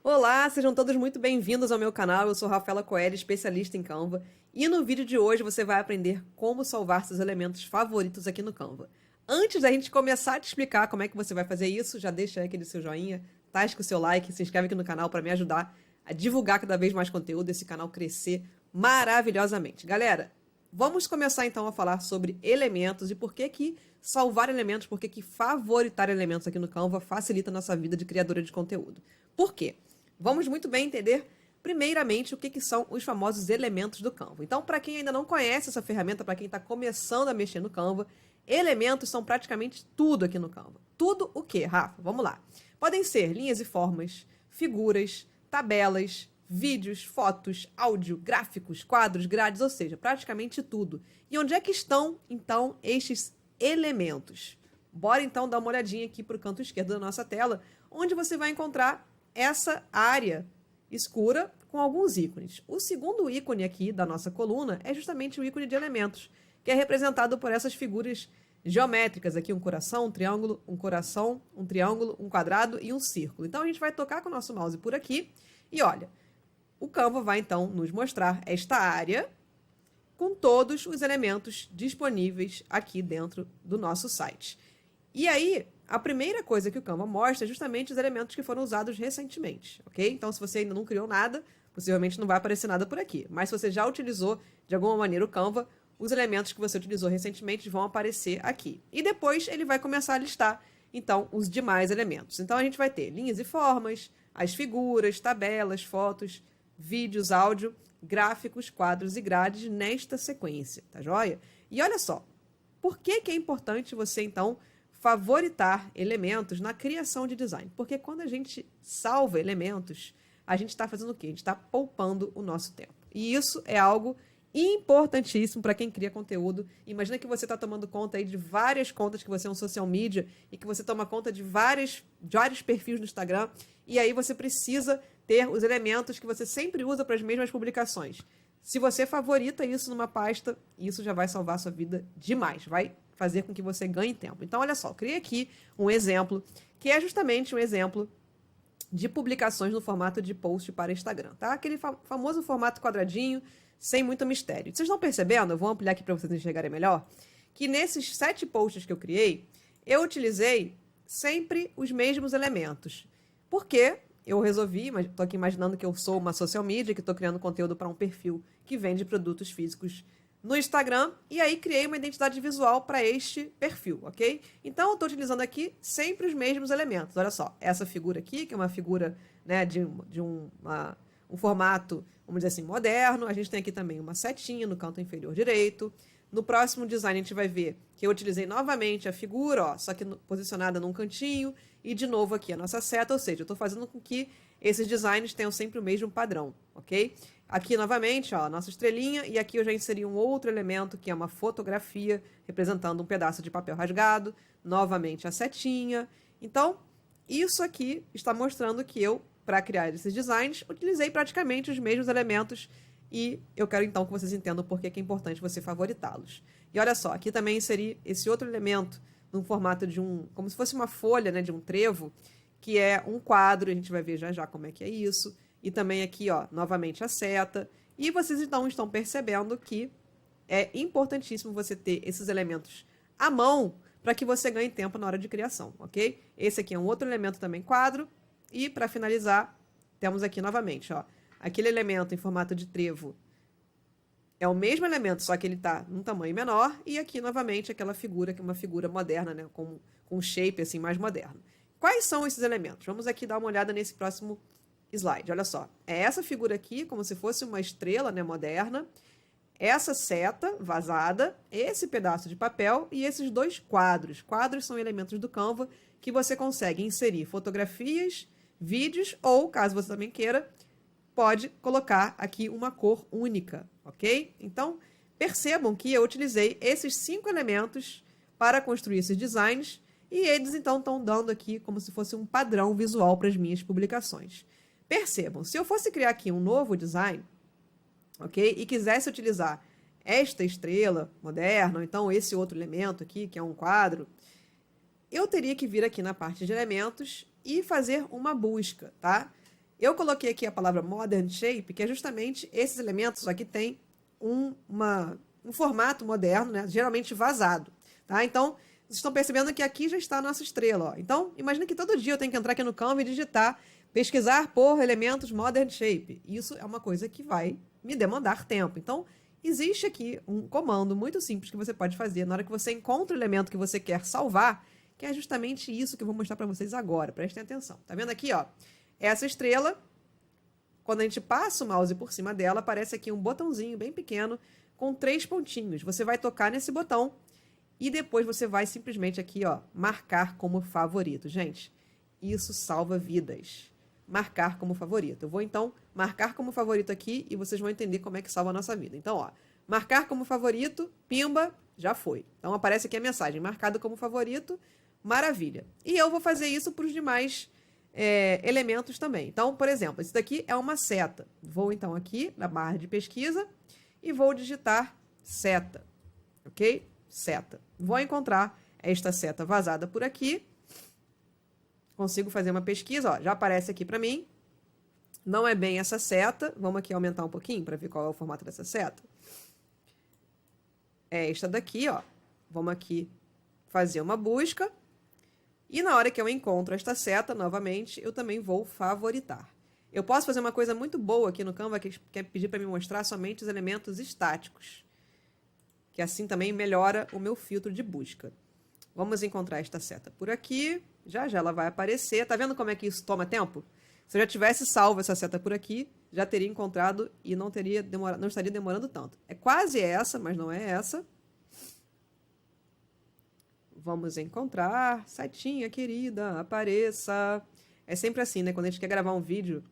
Olá, sejam todos muito bem-vindos ao meu canal. Eu sou Rafaela Coelho, especialista em Canva, e no vídeo de hoje você vai aprender como salvar seus elementos favoritos aqui no Canva. Antes da gente começar a te explicar como é que você vai fazer isso, já deixa aí aquele seu joinha, tasca o seu like, se inscreve aqui no canal para me ajudar a divulgar cada vez mais conteúdo, esse canal crescer maravilhosamente. Galera, vamos começar então a falar sobre elementos e por que que salvar elementos, por que que favoritar elementos aqui no Canva facilita a nossa vida de criadora de conteúdo. Por quê? Vamos muito bem entender, primeiramente, o que que são os famosos elementos do Canva. Então, para quem ainda não conhece essa ferramenta, para quem está começando a mexer no Canva, elementos são praticamente tudo aqui no Canva. Tudo o quê, Rafa? Vamos lá. Podem ser linhas e formas, figuras, tabelas, vídeos, fotos, áudio, gráficos, quadros, grades, ou seja, praticamente tudo. E onde é que estão, então, estes elementos? Bora, então, dar uma olhadinha aqui para o canto esquerdo da nossa tela, onde você vai encontrar essa área escura com alguns ícones. O segundo ícone aqui da nossa coluna é justamente o ícone de elementos, que é representado por essas figuras geométricas aqui, um coração, um triângulo, um coração, um triângulo, um quadrado e um círculo. Então a gente vai tocar com o nosso mouse por aqui e olha, o Canva vai então nos mostrar esta área com todos os elementos disponíveis aqui dentro do nosso site. E aí, a primeira coisa que o Canva mostra é justamente os elementos que foram usados recentemente, ok? Então, se você ainda não criou nada, possivelmente não vai aparecer nada por aqui. Mas se você já utilizou, de alguma maneira, o Canva, os elementos que você utilizou recentemente vão aparecer aqui. E depois ele vai começar a listar, então, os demais elementos. Então, a gente vai ter linhas e formas, as figuras, tabelas, fotos, vídeos, áudio, gráficos, quadros e grades nesta sequência, tá joia? E olha só, por que que é importante você, então, favoritar elementos na criação de design? Porque quando a gente salva elementos, a gente está fazendo o quê? A gente está poupando o nosso tempo. E isso é algo importantíssimo para quem cria conteúdo. Imagina que você está tomando conta aí de várias contas, que você é um social media e que você toma conta de vários perfis no Instagram, e aí você precisa ter os elementos que você sempre usa para as mesmas publicações. Se você favorita isso numa pasta, isso já vai salvar a sua vida demais, vai fazer com que você ganhe tempo. Então, olha só, eu criei aqui um exemplo, que é justamente um exemplo de publicações no formato de post para Instagram, tá? Aquele famoso formato quadradinho, sem muito mistério. Vocês estão percebendo? Eu vou ampliar aqui para vocês enxergarem melhor, que nesses 7 posts que eu criei, eu utilizei sempre os mesmos elementos. Por quê? Eu resolvi, mas estou aqui imaginando que eu sou uma social media, que estou criando conteúdo para um perfil que vende produtos físicos no Instagram, e aí criei uma identidade visual para este perfil, ok? Então, eu estou utilizando aqui sempre os mesmos elementos. Olha só, essa figura aqui, que é uma figura, né, de um formato, vamos dizer assim, moderno. A gente tem aqui também uma setinha no canto inferior direito. No próximo design, a gente vai ver que eu utilizei novamente a figura, ó, só que posicionada num cantinho, e de novo aqui a nossa seta, ou seja, eu estou fazendo com que esses designs tenham sempre o mesmo padrão, ok? Aqui, novamente, ó, a nossa estrelinha, e aqui eu já inseri um outro elemento, que é uma fotografia, representando um pedaço de papel rasgado, novamente a setinha. Então, isso aqui está mostrando que eu, para criar esses designs, utilizei praticamente os mesmos elementos, e eu quero então que vocês entendam por que é importante você favoritá-los. E olha só, aqui também inseri esse outro elemento num formato de como se fosse uma folha, né, de um trevo, que é um quadro, a gente vai ver já já como é que é isso. E também aqui, ó, novamente a seta. E vocês então estão percebendo que é importantíssimo você ter esses elementos à mão para que você ganhe tempo na hora de criação, ok? Esse aqui é um outro elemento também, quadro. E para finalizar, temos aqui novamente, ó, aquele elemento em formato de trevo. É o mesmo elemento, só que ele está num tamanho menor. E aqui, novamente, aquela figura, que é uma figura moderna, né? Com um shape assim, mais moderno. Quais são esses elementos? Vamos aqui dar uma olhada nesse próximo slide. Olha só. É essa figura aqui, como se fosse uma estrela, né, moderna. Essa seta vazada, esse pedaço de papel e esses 2 quadros. Quadros são elementos do Canva que você consegue inserir fotografias, vídeos ou, caso você também queira, pode colocar aqui uma cor única, ok? Então, percebam que eu utilizei esses 5 elementos para construir esses designs e eles, então, estão dando aqui como se fosse um padrão visual para as minhas publicações. Percebam, se eu fosse criar aqui um novo design, ok? E quisesse utilizar esta estrela moderna, ou então esse outro elemento aqui, que é um quadro, eu teria que vir aqui na parte de elementos e fazer uma busca, tá? Eu coloquei aqui a palavra Modern Shape, que é justamente esses elementos aqui têm um formato moderno, né? Geralmente vazado. Tá? Então, vocês estão percebendo que aqui já está a nossa estrela. Ó. Então, imagina que todo dia eu tenho que entrar aqui no Canva e digitar, pesquisar por elementos Modern Shape. Isso é uma coisa que vai me demandar tempo. Então, existe aqui um comando muito simples que você pode fazer na hora que você encontra o elemento que você quer salvar, que é justamente isso que eu vou mostrar para vocês agora. Prestem atenção. Tá vendo aqui, ó? Essa estrela, quando a gente passa o mouse por cima dela, aparece aqui um botãozinho bem pequeno com 3 pontinhos. Você vai tocar nesse botão e depois você vai simplesmente aqui, ó, marcar como favorito. Gente, isso salva vidas. Marcar como favorito. Eu vou, então, marcar como favorito aqui e vocês vão entender como é que salva a nossa vida. Então, ó, marcar como favorito, pimba, já foi. Então, aparece aqui a mensagem, marcado como favorito, maravilha. E eu vou fazer isso para os demais elementos também. Então, por exemplo, esse daqui é uma seta. Vou, então, aqui na barra de pesquisa e vou digitar seta, ok? Seta. Vou encontrar esta seta vazada por aqui. Consigo fazer uma pesquisa, ó, já aparece aqui para mim. Não é bem essa seta. Vamos aqui aumentar um pouquinho para ver qual é o formato dessa seta. É esta daqui, ó. Vamos aqui fazer uma busca. E na hora que eu encontro esta seta, novamente, eu também vou favoritar. Eu posso fazer uma coisa muito boa aqui no Canva, que quer pedir para me mostrar somente os elementos estáticos. Que assim também melhora o meu filtro de busca. Vamos encontrar esta seta por aqui. Já já ela vai aparecer. Tá vendo como é que isso toma tempo? Se eu já tivesse salvo essa seta por aqui, já teria encontrado e não estaria demorando tanto. É quase essa, mas não é essa. Vamos encontrar. Setinha querida, apareça. É sempre assim, né? Quando a gente quer gravar um vídeo,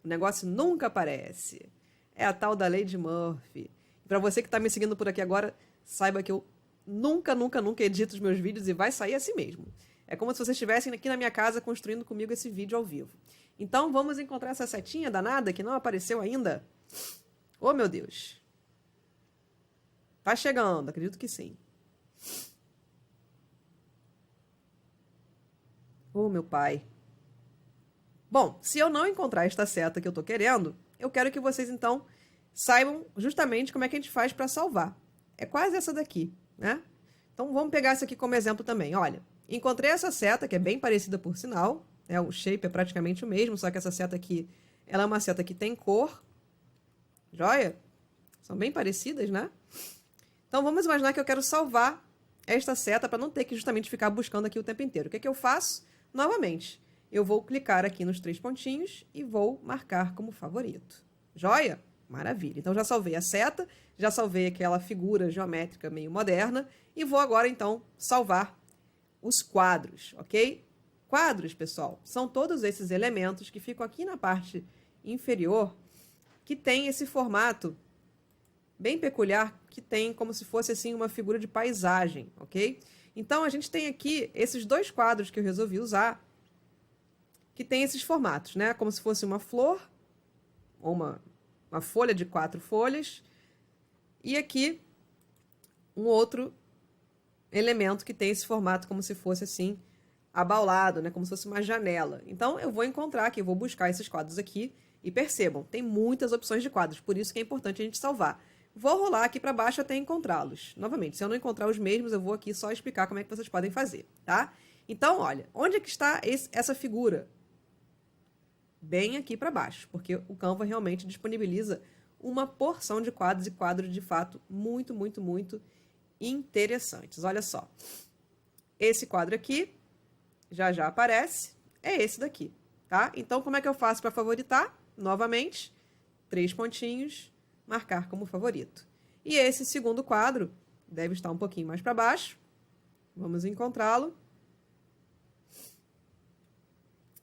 o negócio nunca aparece. É a tal da lei de Murphy. Para você que está me seguindo por aqui agora, saiba que eu nunca edito os meus vídeos e vai sair assim mesmo. É como se vocês estivessem aqui na minha casa construindo comigo esse vídeo ao vivo. Então, vamos encontrar essa setinha danada que não apareceu ainda? Oh, meu Deus. Tá chegando, acredito que sim. Oh, meu pai. Bom, se eu não encontrar esta seta que eu tô querendo, eu quero que vocês, então, saibam justamente como é que a gente faz para salvar. É quase essa daqui, né? Então, vamos pegar essa aqui como exemplo também. Olha, encontrei essa seta, que é bem parecida por sinal. O shape é praticamente o mesmo, só que essa seta aqui, ela é uma seta que tem cor. Joia? São bem parecidas, né? Então, vamos imaginar que eu quero salvar esta seta para não ter que justamente ficar buscando aqui o tempo inteiro. O que é que eu faço? Novamente, eu vou clicar aqui nos 3 pontinhos e vou marcar como favorito. Joia? Maravilha. Então, já salvei a seta, já salvei aquela figura geométrica meio moderna e vou agora, então, salvar os quadros, ok? Quadros, pessoal, são todos esses elementos que ficam aqui na parte inferior que tem esse formato bem peculiar, que tem como se fosse assim uma figura de paisagem, ok? Então, a gente tem aqui esses 2 quadros que eu resolvi usar, que tem esses formatos, né? Como se fosse uma flor, ou uma folha de 4 folhas, e aqui um outro elemento que tem esse formato como se fosse assim, abaulado, né? Como se fosse uma janela. Então, eu vou encontrar aqui, eu vou buscar esses quadros aqui, e percebam, tem muitas opções de quadros, por isso que é importante a gente salvar. Vou rolar aqui para baixo até encontrá-los. Novamente, se eu não encontrar os mesmos, eu vou aqui só explicar como é que vocês podem fazer, tá? Então, olha, onde é que está essa figura? Bem aqui para baixo, porque o Canva realmente disponibiliza uma porção de quadros e quadros, de fato, muito, muito, muito interessantes. Olha só. Esse quadro aqui, já já aparece, é esse daqui, tá? Então, como é que eu faço para favoritar? Novamente, 3 pontinhos, marcar como favorito. E esse segundo quadro deve estar um pouquinho mais para baixo. Vamos encontrá-lo.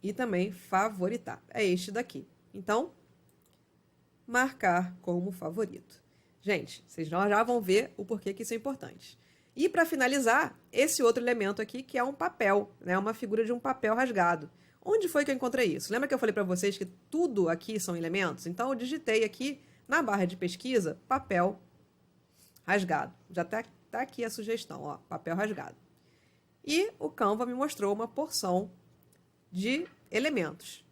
E também favoritar. É este daqui. Então, marcar como favorito. Gente, vocês já vão ver o porquê que isso é importante. E para finalizar, esse outro elemento aqui, que é um papel, né? Uma figura de um papel rasgado. Onde foi que eu encontrei isso? Lembra que eu falei para vocês que tudo aqui são elementos? Então, eu digitei aqui na barra de pesquisa, papel rasgado. Já tá aqui a sugestão, ó, papel rasgado. E o Canva me mostrou uma porção de elementos.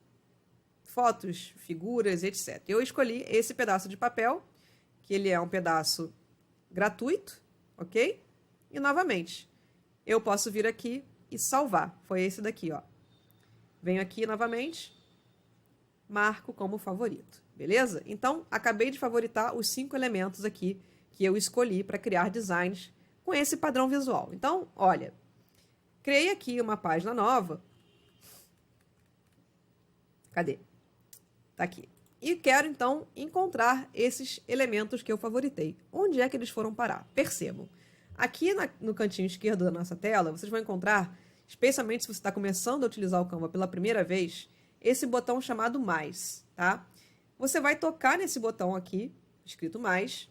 fotos, figuras, etc. Eu escolhi esse pedaço de papel, que ele é um pedaço gratuito, ok? E novamente, eu posso vir aqui e salvar. Foi esse daqui, ó. Venho aqui novamente, marco como favorito, beleza? Então, acabei de favoritar os 5 elementos aqui que eu escolhi para criar designs com esse padrão visual. Então, olha, criei aqui uma página nova. Cadê? Tá aqui. E quero, então, encontrar esses elementos que eu favoritei. Onde é que eles foram parar? Percebam. Aqui no cantinho esquerdo da nossa tela, vocês vão encontrar, especialmente se você está começando a utilizar o Canva pela primeira vez, esse botão chamado mais, tá? Você vai tocar nesse botão aqui, escrito mais,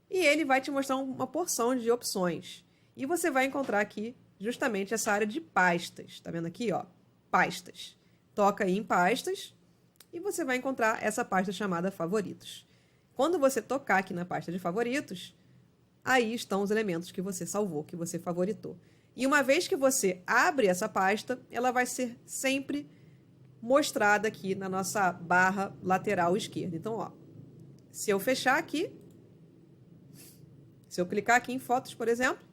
e ele vai te mostrar uma porção de opções. E você vai encontrar aqui justamente essa área de pastas. Tá vendo aqui, ó? Pastas. Toca aí em pastas e você vai encontrar essa pasta chamada favoritos. Quando você tocar aqui na pasta de favoritos, aí estão os elementos que você salvou, que você favoritou. E uma vez que você abre essa pasta, ela vai ser sempre mostrada aqui na nossa barra lateral esquerda. Então, ó, se eu fechar aqui, se eu clicar aqui em fotos, por exemplo,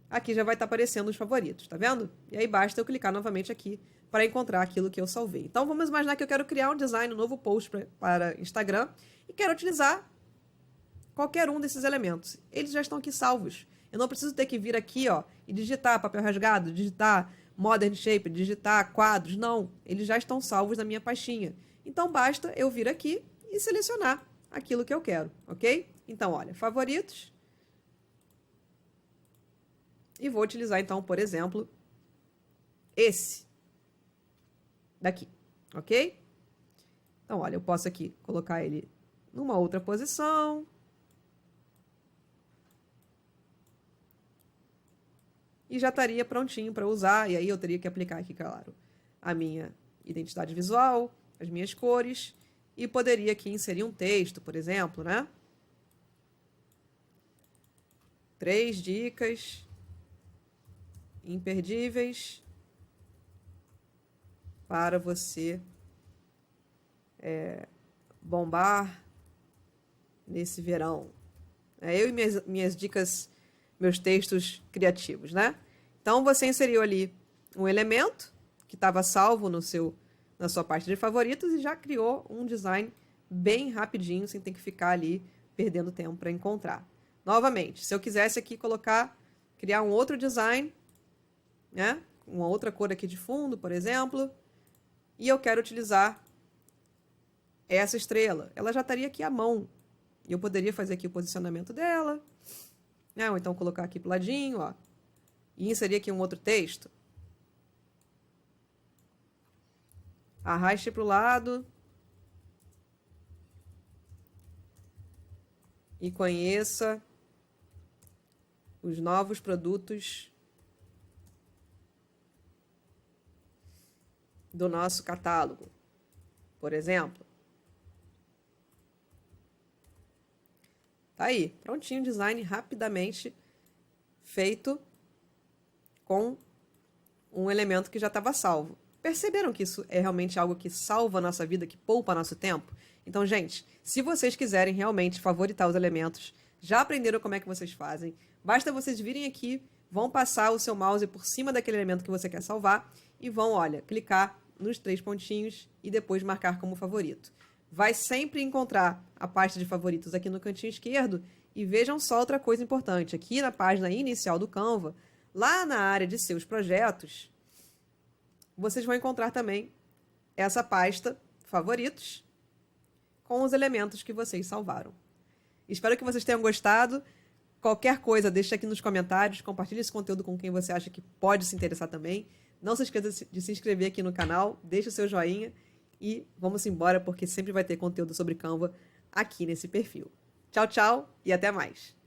aqui já vai estar aparecendo os favoritos, tá vendo? E aí basta eu clicar novamente aqui para encontrar aquilo que eu salvei. Então, vamos imaginar que eu quero criar um design, um novo post para Instagram e quero utilizar qualquer um desses elementos. Eles já estão aqui salvos. Eu não preciso ter que vir aqui, ó, e digitar papel rasgado, digitar Modern Shape, digitar quadros. Não, eles já estão salvos na minha pastinha. Então, basta eu vir aqui e selecionar aquilo que eu quero, ok? Então, olha, favoritos. E vou utilizar, então, por exemplo, esse daqui, ok? Então, olha, eu posso aqui colocar ele numa outra posição. E já estaria prontinho para usar. E aí eu teria que aplicar aqui, claro, a minha identidade visual, as minhas cores. E poderia aqui inserir um texto, por exemplo, né? 3 dicas imperdíveis para você bombar nesse verão. Eu e minhas dicas, meus textos criativos, né? Então, você inseriu ali um elemento que estava salvo na sua parte de favoritos e já criou um design bem rapidinho, sem ter que ficar ali perdendo tempo para encontrar. Novamente, se eu quisesse aqui criar um outro design, né? Uma outra cor aqui de fundo, por exemplo, e eu quero utilizar essa estrela. Ela já estaria aqui à mão. E eu poderia fazer aqui o posicionamento dela, né? Ou então colocar aqui pro ladinho, ó, e inserir aqui um outro texto. Arraste para o lado e conheça os novos produtos do nosso catálogo, por exemplo. Tá aí, prontinho o design rapidamente feito com um elemento que já estava salvo. Perceberam que isso é realmente algo que salva a nossa vida, que poupa nosso tempo? Então, gente, se vocês quiserem realmente favoritar os elementos, já aprenderam como é que vocês fazem, basta vocês virem aqui, vão passar o seu mouse por cima daquele elemento que você quer salvar e vão, olha, clicar nos 3 pontinhos e depois marcar como favorito. Vai sempre encontrar a pasta de favoritos aqui no cantinho esquerdo e vejam só outra coisa importante. Aqui na página inicial do Canva, lá na área de seus projetos, vocês vão encontrar também essa pasta favoritos com os elementos que vocês salvaram. Espero que vocês tenham gostado. Qualquer coisa, deixa aqui nos comentários, compartilhe esse conteúdo com quem você acha que pode se interessar também. Não se esqueça de se inscrever aqui no canal, deixa o seu joinha e vamos embora porque sempre vai ter conteúdo sobre Canva aqui nesse perfil. Tchau, tchau e até mais!